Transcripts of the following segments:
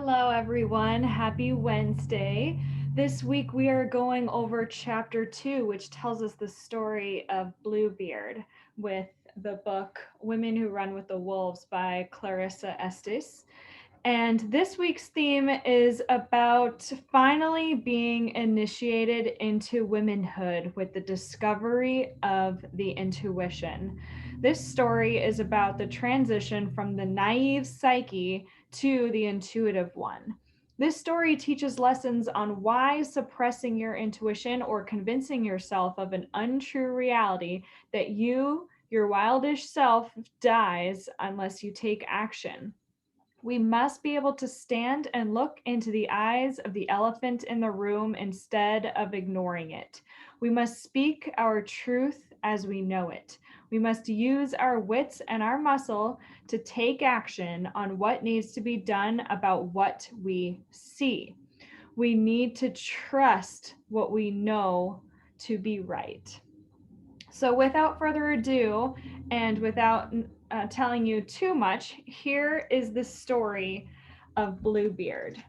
Hello, everyone. Happy Wednesday. This week we are going over chapter 2, which tells us the story of Bluebeard with the book Women Who Run with the Wolves by Clarissa Estes. And this week's theme is about finally being initiated into womanhood with the discovery of the intuition. This story is about the transition from the naive psyche to the intuitive one. This story teaches lessons on why suppressing your intuition or convincing yourself of an untrue reality that your wildish self, dies unless you take action. We must be able to stand and look into the eyes of the elephant in the room instead of ignoring it. We must speak our truth as we know it. We must use our wits and our muscle to take action on what needs to be done about what we see. We need to trust what we know to be right. So, without further ado, and without telling you too much, here is the story of Bluebeard.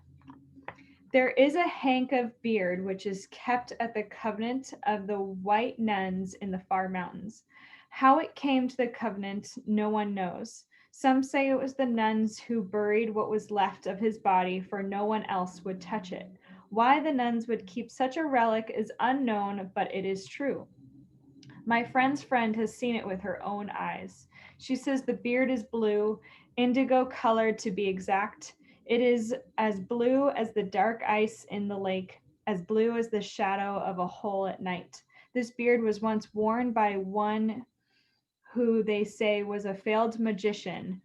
There is a hank of beard which is kept at the convent of the white nuns in the far mountains. How it came to the convent, no one knows. Some say it was the nuns who buried what was left of his body, for no one else would touch it. Why the nuns would keep such a relic is unknown, but it is true. My friend's friend has seen it with her own eyes. She says the beard is blue, indigo colored to be exact. It is as blue as the dark ice in the lake, as blue as the shadow of a hole at night. This beard was once worn by one who they say was a failed magician,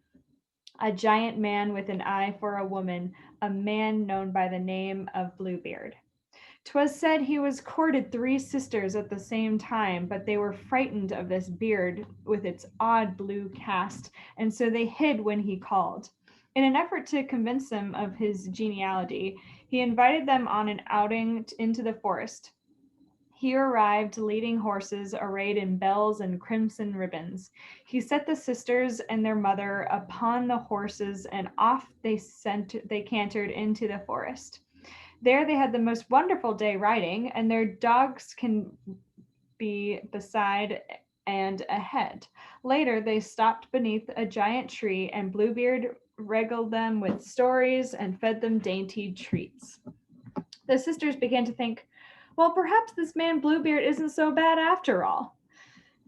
a giant man with an eye for a woman, a man known by the name of Bluebeard. 'Twas said he was courted 3 sisters at the same time, but they were frightened of this beard with its odd blue cast, and so they hid when he called. In an effort to convince them of his geniality, he invited them on an outing into the forest. He arrived leading horses arrayed in bells and crimson ribbons. He set the sisters and their mother upon the horses, and off they cantered into the forest. There they had the most wonderful day riding, and their dogs can be beside and ahead. Later, they stopped beneath a giant tree, and Bluebeard regaled them with stories and fed them dainty treats. The sisters began to think, well, perhaps this man Bluebeard isn't so bad after all.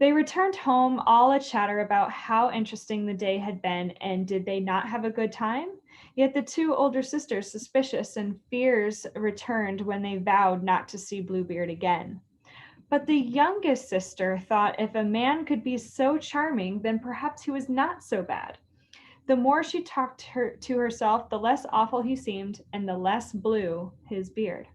They returned home all a chatter about how interesting the day had been, and did they not have a good time? Yet the 2 older sisters, suspicious and fears returned when they vowed not to see Bluebeard again. But the youngest sister thought if a man could be so charming, then perhaps he was not so bad. The more she talked to herself, the less awful he seemed, and the less blue his beard.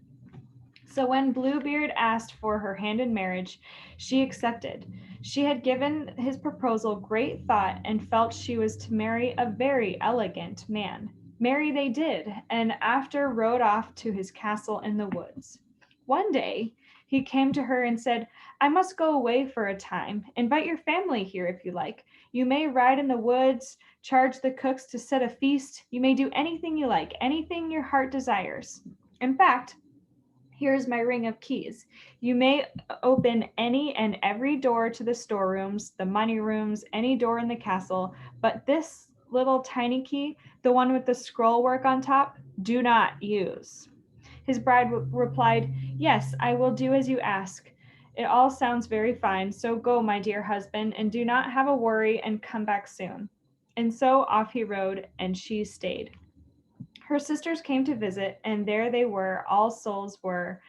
So when Bluebeard asked for her hand in marriage, she accepted. She had given his proposal great thought and felt she was to marry a very elegant man. Marry they did, and after rode off to his castle in the woods. One day he came to her and said, I must go away for a time. Invite your family here if you like. You may ride in the woods, charge the cooks to set a feast. You may do anything you like, anything your heart desires. In fact, here is my ring of keys. You may open any and every door to the storerooms, the money rooms, any door in the castle, but this little tiny key, the one with the scroll work on top, do not use. His bride replied, Yes, I will do as you ask. It all sounds very fine, so go, my dear husband, and do not have a worry and come back soon. And so off he rode, and she stayed. Her sisters came to visit, and there they were, all souls were,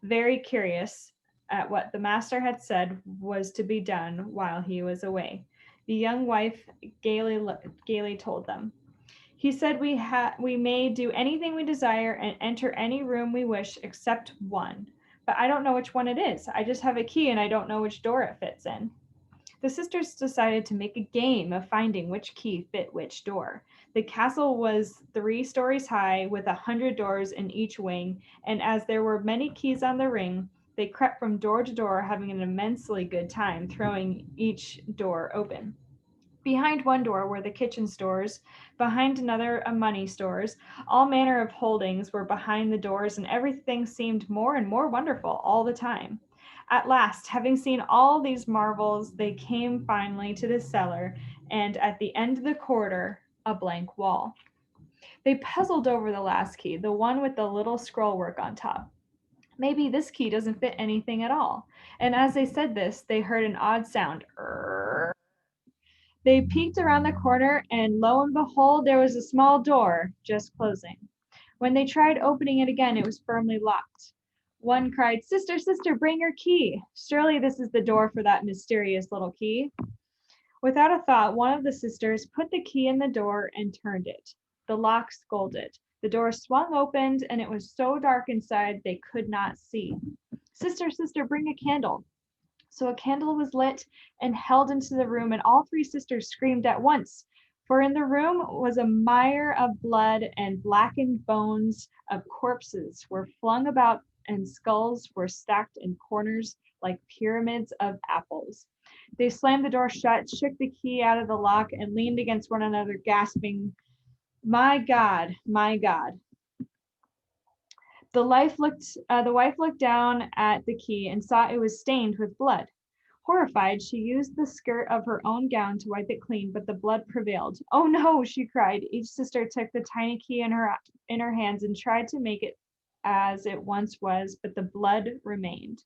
very curious at what the master had said was to be done while he was away. The young wife gaily told them. He said we may do anything we desire and enter any room we wish except one. But I don't know which one it is. I just have a key and I don't know which door it fits in. The sisters decided to make a game of finding which key fit which door. The castle was 3 stories high with 100 doors in each wing, and as there were many keys on the ring, they crept from door to door, having an immensely good time throwing each door open. Behind one door were the kitchen stores, behind another money stores. All manner of holdings were behind the doors, and everything seemed more and more wonderful all the time. At last, having seen all these marvels, they came finally to the cellar, and at the end of the corridor, a blank wall. They puzzled over the last key, the one with the little scroll work on top. Maybe this key doesn't fit anything at all. And as they said this, they heard an odd sound. They peeked around the corner, and lo and behold, there was a small door just closing. When they tried opening it again, it was firmly locked. One cried, "Sister, sister, bring your key. Surely this is the door for that mysterious little key." Without a thought, one of the sisters put the key in the door and turned it. The lock scolded. The door swung open, and it was so dark inside they could not see. "Sister, sister, bring a candle." So a candle was lit and held into the room, and all three sisters screamed at once. For in the room was a mire of blood, and blackened bones of corpses were flung about, and skulls were stacked in corners like pyramids of apples. They slammed the door shut, shook the key out of the lock, and leaned against one another, gasping, "My God, my God." The wife looked down at the key and saw it was stained with blood. Horrified, she used the skirt of her own gown to wipe it clean, but the blood prevailed. "Oh no," she cried. Each sister took the tiny key in her hands and tried to make it as it once was, but the blood remained.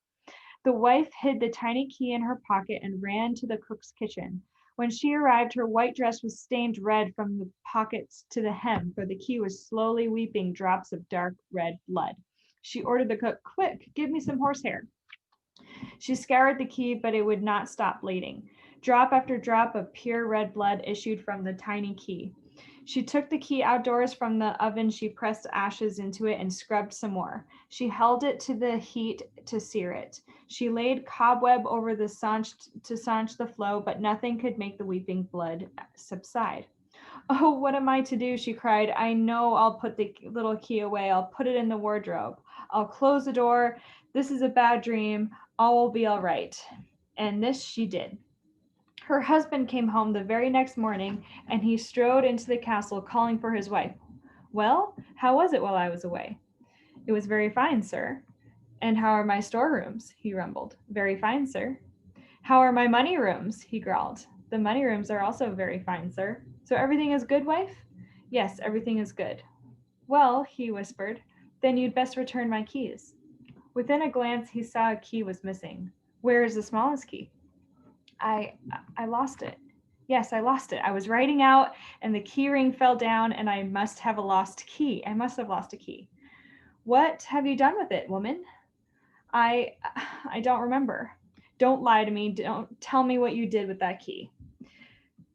The wife hid the tiny key in her pocket and ran to the cook's kitchen. When she arrived, her white dress was stained red from the pockets to the hem, for the key was slowly weeping drops of dark red blood. She ordered the cook, "Quick, give me some horsehair." She scoured the key, but it would not stop bleeding. Drop after drop of pure red blood issued from the tiny key. She took the key outdoors from the oven. She pressed ashes into it and scrubbed some more. She held it to the heat to sear it. She laid cobweb over the staunch the flow, but nothing could make the weeping blood subside. "Oh, what am I to do?" she cried. "I know I'll put the little key away. I'll put it in the wardrobe. I'll close the door. This is a bad dream. All will be all right." And this she did. Her husband came home the very next morning, and he strode into the castle calling for his wife. "Well, how was it while I was away?" "It was very fine, sir." "And how are my storerooms?" he rumbled. "Very fine, sir." "How are my money rooms?" he growled. "The money rooms are also very fine, sir." "So everything is good, wife?" "Yes, everything is good." "Well," he whispered, "then you'd best return my keys." Within a glance, he saw a key was missing. "Where is the smallest key?" I I lost it." "Yes, I lost it. I was writing out, and the key ring fell down, and I must have lost a key. I must have lost a key." "What have you done with it, woman?" I I don't remember." "Don't lie to me. Don't tell me what you did with that key."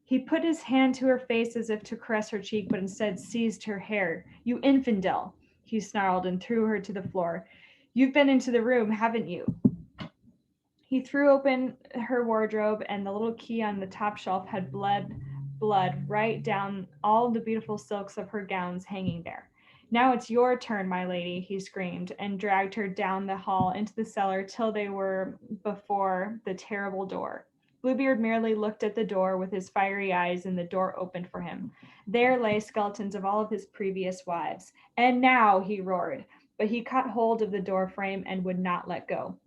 He put his hand to her face as if to caress her cheek, but instead seized her hair. "You infidel!" he snarled and threw her to the floor. "You've been into the room, haven't you?" He threw open her wardrobe, and the little key on the top shelf had blood right down all the beautiful silks of her gowns hanging there. "Now it's your turn, my lady," he screamed, and dragged her down the hall into the cellar till they were before the terrible door. Bluebeard merely looked at the door with his fiery eyes, and the door opened for him. There lay skeletons of all of his previous wives. "And now," he roared, but he caught hold of the door frame and would not let go.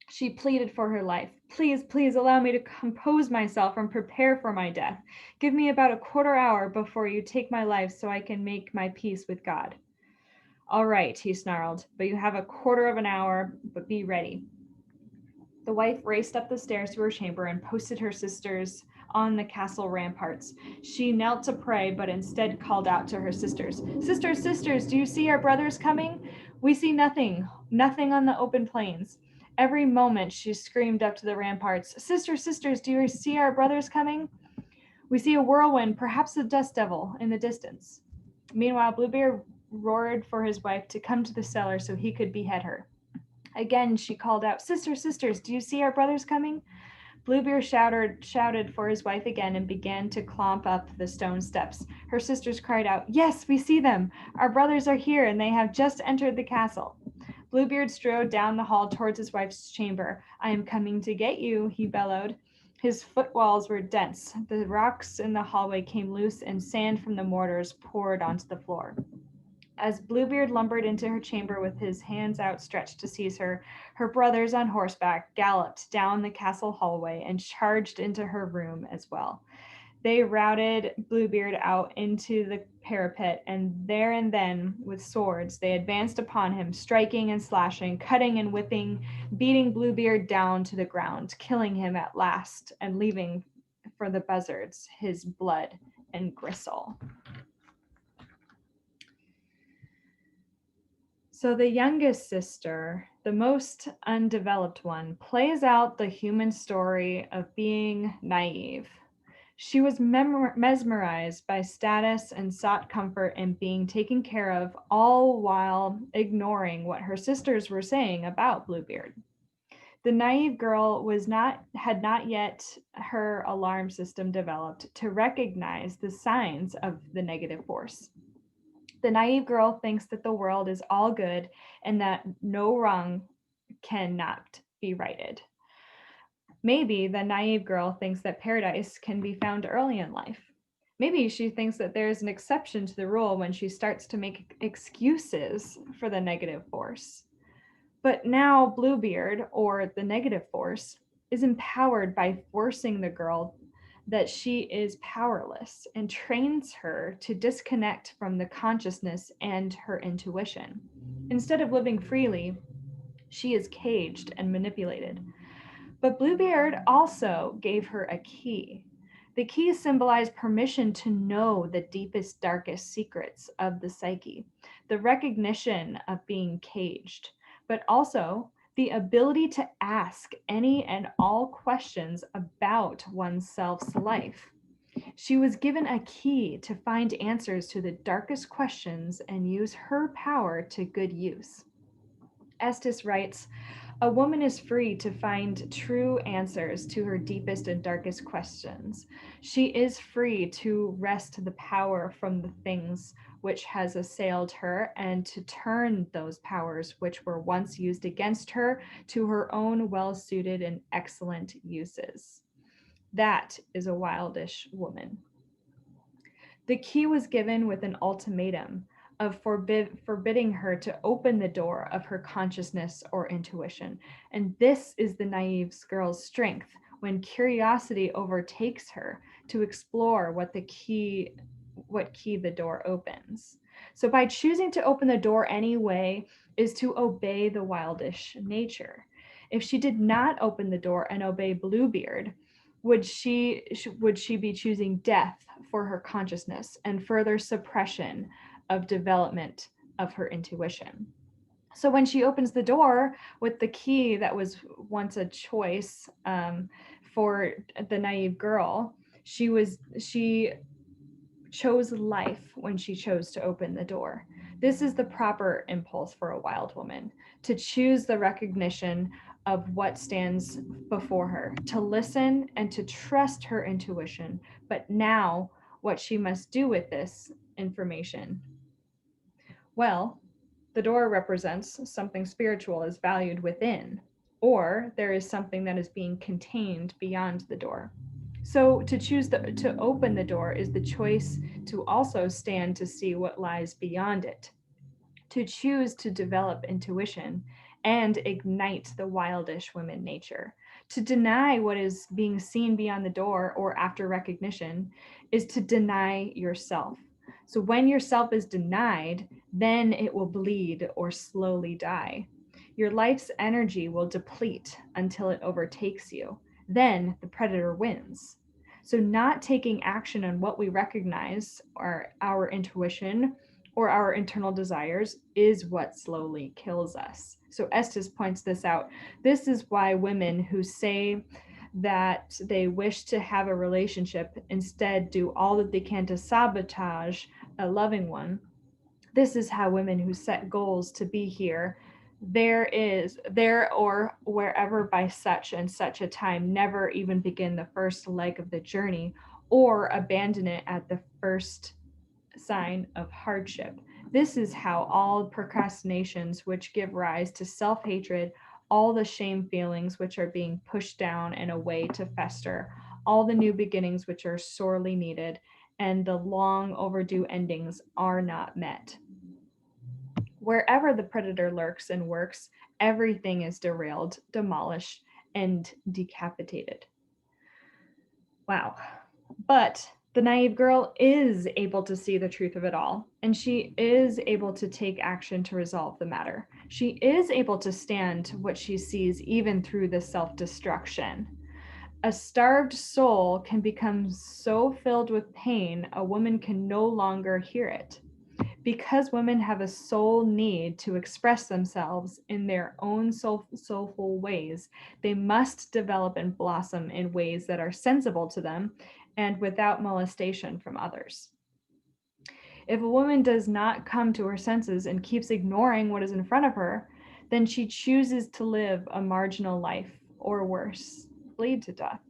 She pleaded for her life. "Please, please allow me to compose myself and prepare for my death. Give me about a quarter hour before you take my life so I can make my peace with God." "All right," he snarled, "but you have a quarter of an hour, but be ready." The wife raced up the stairs to her chamber and posted her sisters on the castle ramparts. She knelt to pray, but instead called out to her sisters, "Sisters, sisters, do you see our brothers coming? We see nothing, nothing on the open plains." Every moment she screamed up to the ramparts, "Sisters, sisters, do you see our brothers coming? We see a whirlwind, perhaps a dust devil, in the distance." Meanwhile, Bluebeard roared for his wife to come to the cellar so he could behead her. Again she called out, "Sisters, sisters, do you see our brothers coming?" Bluebeard shouted for his wife again and began to climb up the stone steps. Her sisters cried out, "Yes, we see them. Our brothers are here, and they have just entered the castle." Bluebeard strode down the hall towards his wife's chamber. "I am coming to get you," he bellowed. His foot walls were dense. The rocks in the hallway came loose, and sand from the mortars poured onto the floor. As Bluebeard lumbered into her chamber with his hands outstretched to seize her, her brothers on horseback galloped down the castle hallway and charged into her room as well. They routed Bluebeard out into the parapet, and there and then, with swords, they advanced upon him, striking and slashing, cutting and whipping, beating Bluebeard down to the ground, killing him at last, and leaving for the buzzards his blood and gristle. So the youngest sister, the most undeveloped one, plays out the human story of being naive. She was mesmerized by status and sought comfort in being taken care of, all while ignoring what her sisters were saying about Bluebeard. The naive girl had not yet her alarm system developed to recognize the signs of the negative force. The naive girl thinks that the world is all good and that no wrong cannot be righted. Maybe the naive girl thinks that paradise can be found early in life. Maybe she thinks that there's an exception to the rule when she starts to make excuses for the negative force. But now Bluebeard, or the negative force, is empowered by forcing the girl that she is powerless and trains her to disconnect from the consciousness and her intuition. Instead of living freely, she is caged and manipulated. But Bluebeard also gave her a key. The key symbolized permission to know the deepest, darkest secrets of the psyche, the recognition of being caged, but also the ability to ask any and all questions about oneself's life. She was given a key to find answers to the darkest questions and use her power to good use. Estes writes, "A woman is free to find true answers to her deepest and darkest questions. She is free to wrest the power from the things which has assailed her and to turn those powers which were once used against her to her own well-suited and excellent uses." That is a wildish woman. The key was given with an ultimatum of forbidding her to open the door of her consciousness or intuition. And this is the naive girl's strength when curiosity overtakes her to explore what key the door opens. So by choosing to open the door anyway is to obey the wildish nature. If she did not open the door and obey Bluebeard, would she be choosing death for her consciousness and further suppression of development of her intuition? So when she opens the door with the key that was once a choice for the naive girl, she chose life when she chose to open the door. This is the proper impulse for a wild woman, to choose the recognition of what stands before her, to listen and to trust her intuition. But now, what she must do with this information? Well, the door represents something spiritual is valued within, or there is something that is being contained beyond the door. So to choose to open the door is the choice to also stand to see what lies beyond it, to choose to develop intuition and ignite the wildish woman nature. To deny what is being seen beyond the door or after recognition is to deny yourself. So when yourself is denied, then it will bleed or slowly die. Your life's energy will deplete until it overtakes you. Then the predator wins. So not taking action on what we recognize, or our intuition or our internal desires, is what slowly kills us. So Estes points this out. This is why women who say that they wish to have a relationship instead do all that they can to sabotage a loving one. This is how women who set goals to be here, there or wherever by such and such a time, never even begin the first leg of the journey or abandon it at the first sign of hardship. This is how all procrastinations which give rise to self-hatred all the shame feelings which are being pushed down and away to fester, all the new beginnings which are sorely needed, and the long overdue endings are not met. Wherever the predator lurks and works, everything is derailed, demolished, and decapitated. Wow. But the naive girl is able to see the truth of it all, and she is able to take action to resolve the matter. She is able to stand what she sees even through the self-destruction. A starved soul can become so filled with pain, a woman can no longer hear it. Because women have a soul need to express themselves in their own soulful ways, they must develop and blossom in ways that are sensible to them and without molestation from others. If a woman does not come to her senses and keeps ignoring what is in front of her, then she chooses to live a marginal life, or worse, bleed to death.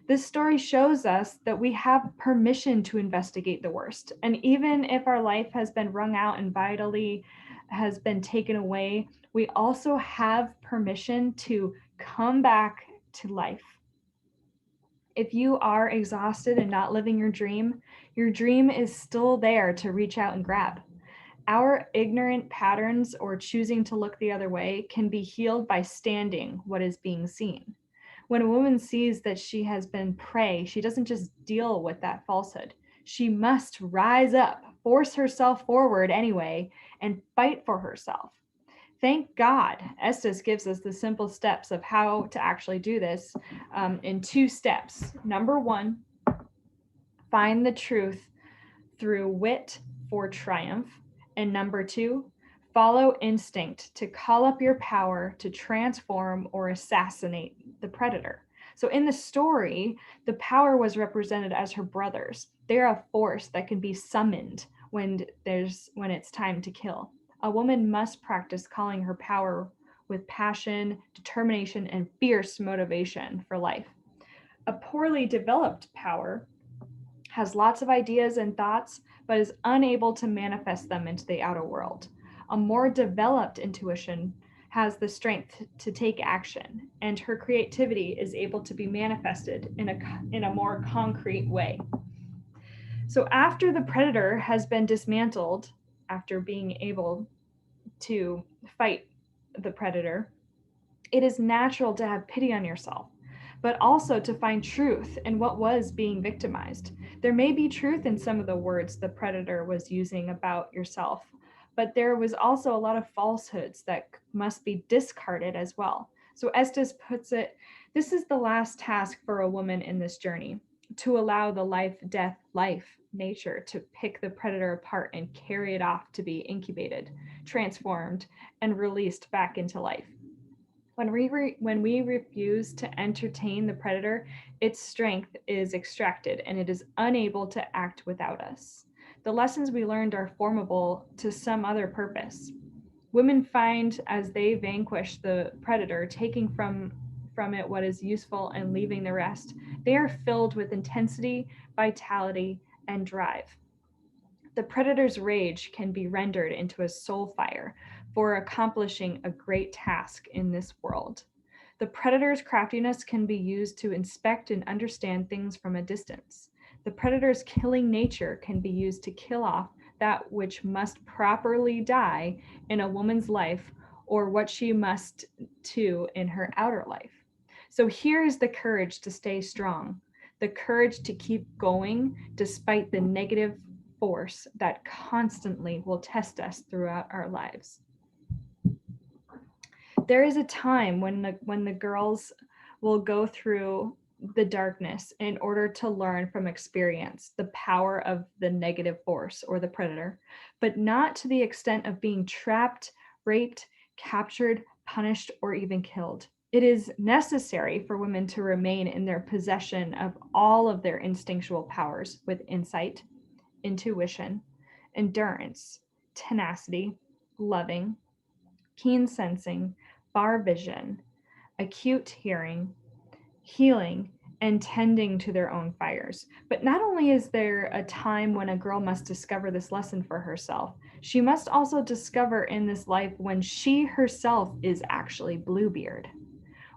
This story shows us that we have permission to investigate the worst. And even if our life has been wrung out and vitally has been taken away, we also have permission to come back to life. If you are exhausted and not living your dream is still there to reach out and grab. Our ignorant patterns or choosing to look the other way can be healed by standing what is being seen. When a woman sees that she has been prey, she doesn't just deal with that falsehood. She must rise up, force herself forward anyway, and fight for herself. Thank God, Estes gives us the simple steps of how to actually do this in 2 steps. Number 1, find the truth through wit for triumph. And number 2, follow instinct to call up your power to transform or assassinate the predator. So in the story, the power was represented as her brothers. They're a force that can be summoned when it's time to kill. A woman must practice calling her power with passion, determination, and fierce motivation for life. A poorly developed power has lots of ideas and thoughts, but is unable to manifest them into the outer world. A more developed intuition has the strength to take action, and her creativity is able to be manifested in a more concrete way. So after the predator has been dismantled, after being able to fight the predator, it is natural to have pity on yourself, but also to find truth in what was being victimized. There may be truth in some of the words the predator was using about yourself, but there was also a lot of falsehoods that must be discarded as well. So Estes puts it, this is the last task for a woman in this journey, to allow the life, death, life, nature to pick the predator apart and carry it off to be incubated, transformed, and released back into life. When we refuse to entertain the predator, its strength is extracted and it is unable to act without us. The lessons we learned are formable to some other purpose. Women find as they vanquish the predator, taking from it what is useful and leaving the rest, they are filled with intensity, vitality, and drive. The predator's rage can be rendered into a soul fire for accomplishing a great task in this world. The predator's craftiness can be used to inspect and understand things from a distance. The predator's killing nature can be used to kill off that which must properly die in a woman's life or what she must too in her outer life. So here is the courage to stay strong, the courage to keep going despite the negative force that constantly will test us throughout our lives. There is a time when the girls will go through the darkness in order to learn from experience the power of the negative force or the predator, but not to the extent of being trapped, raped, captured, punished, or even killed. It is necessary for women to remain in their possession of all of their instinctual powers with insight, intuition, endurance, tenacity, loving, keen sensing, far vision, acute hearing, healing, and tending to their own fires. But not only is there a time when a girl must discover this lesson for herself, she must also discover in this life when she herself is actually Bluebeard,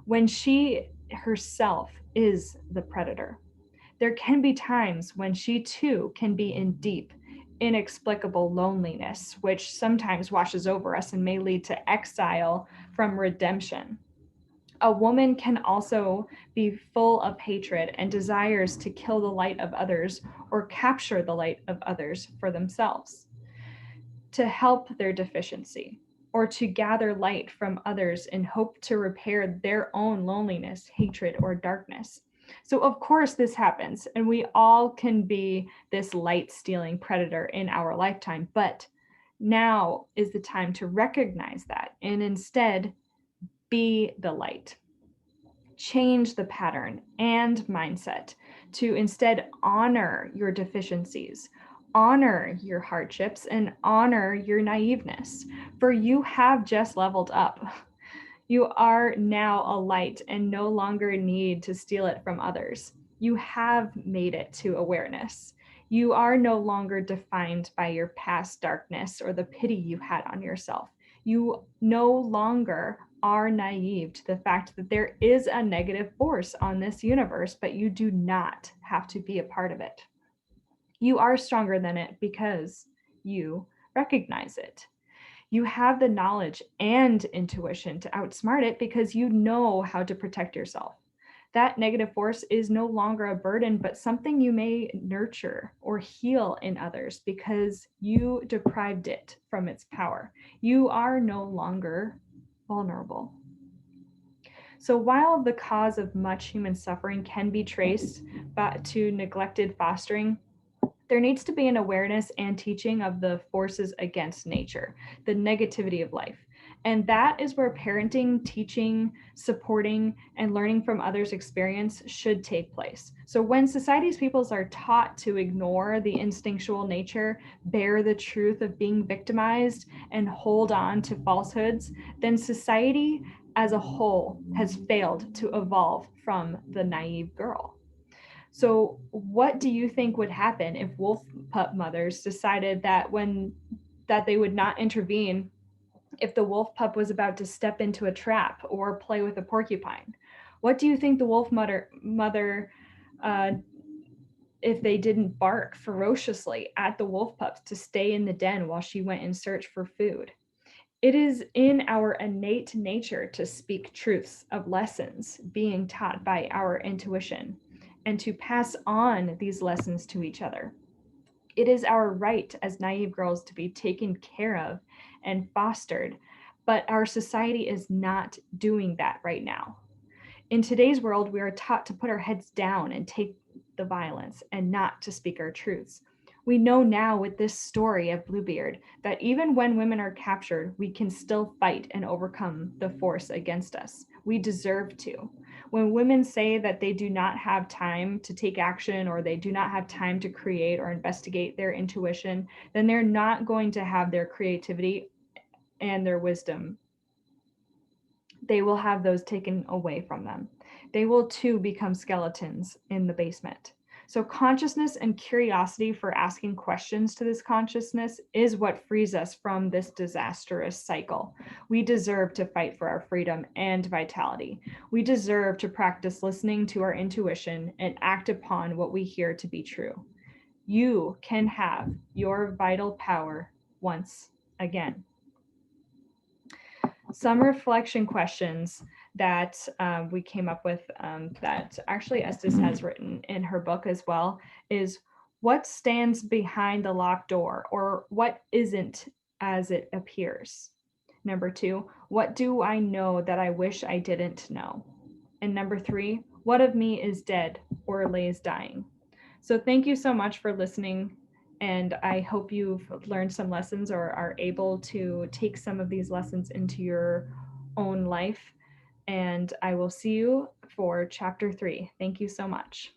when she herself is the predator. There can be times when she too can be in deep, inexplicable loneliness, which sometimes washes over us and may lead to exile from redemption. A woman can also be full of hatred and desires to kill the light of others or capture the light of others for themselves, to help their deficiency, or to gather light from others in hope to repair their own loneliness, hatred, or darkness. So, of course, this happens, and we all can be this light stealing predator in our lifetime. But now is the time to recognize that and instead be the light. Change the pattern and mindset to instead honor your deficiencies, honor your hardships, and honor your naiveness. For you have just leveled up. You are now a light and no longer need to steal it from others. You have made it to awareness. You are no longer defined by your past darkness or the pity you had on yourself. You no longer are naive to the fact that there is a negative force on this universe, but you do not have to be a part of it. You are stronger than it because you recognize it. You have the knowledge and intuition to outsmart it because you know how to protect yourself. That negative force is no longer a burden, but something you may nurture or heal in others because you deprived it from its power. You are no longer vulnerable. So while the cause of much human suffering can be traced back to neglected fostering, there needs to be an awareness and teaching of the forces against nature, the negativity of life. And that is where parenting, teaching, supporting, and learning from others' experience should take place. So when society's peoples are taught to ignore the instinctual nature, bear the truth of being victimized, and hold on to falsehoods, then society as a whole has failed to evolve from the naive girl. So, what do you think would happen if wolf pup mothers decided that they would not intervene if the wolf pup was about to step into a trap or play with a porcupine? What do you think the wolf mother uh, if they didn't bark ferociously at the wolf pups to stay in the den while she went in search for food? It is in our innate nature to speak truths of lessons being taught by our intuition and to pass on these lessons to each other. It is our right as naive girls to be taken care of and fostered, but our society is not doing that right now. In today's world, we are taught to put our heads down and take the violence and not to speak our truths. We know now with this story of Bluebeard that even when women are captured, we can still fight and overcome the force against us. We deserve to. When women say that they do not have time to take action or they do not have time to create or investigate their intuition, then they're not going to have their creativity and their wisdom. They will have those taken away from them. They will too become skeletons in the basement. So, consciousness and curiosity for asking questions to this consciousness is what frees us from this disastrous cycle. We deserve to fight for our freedom and vitality. We deserve to practice listening to our intuition and act upon what we hear to be true. You can have your vital power once again. Some reflection questions that we came up with that actually Estes has written in her book as well is what stands behind the locked door or what isn't as it appears? Number 2, what do I know that I wish I didn't know? And number 3, what of me is dead or lays dying? So thank you so much for listening. And I hope you've learned some lessons or are able to take some of these lessons into your own life. And I will see you for chapter 3. Thank you so much.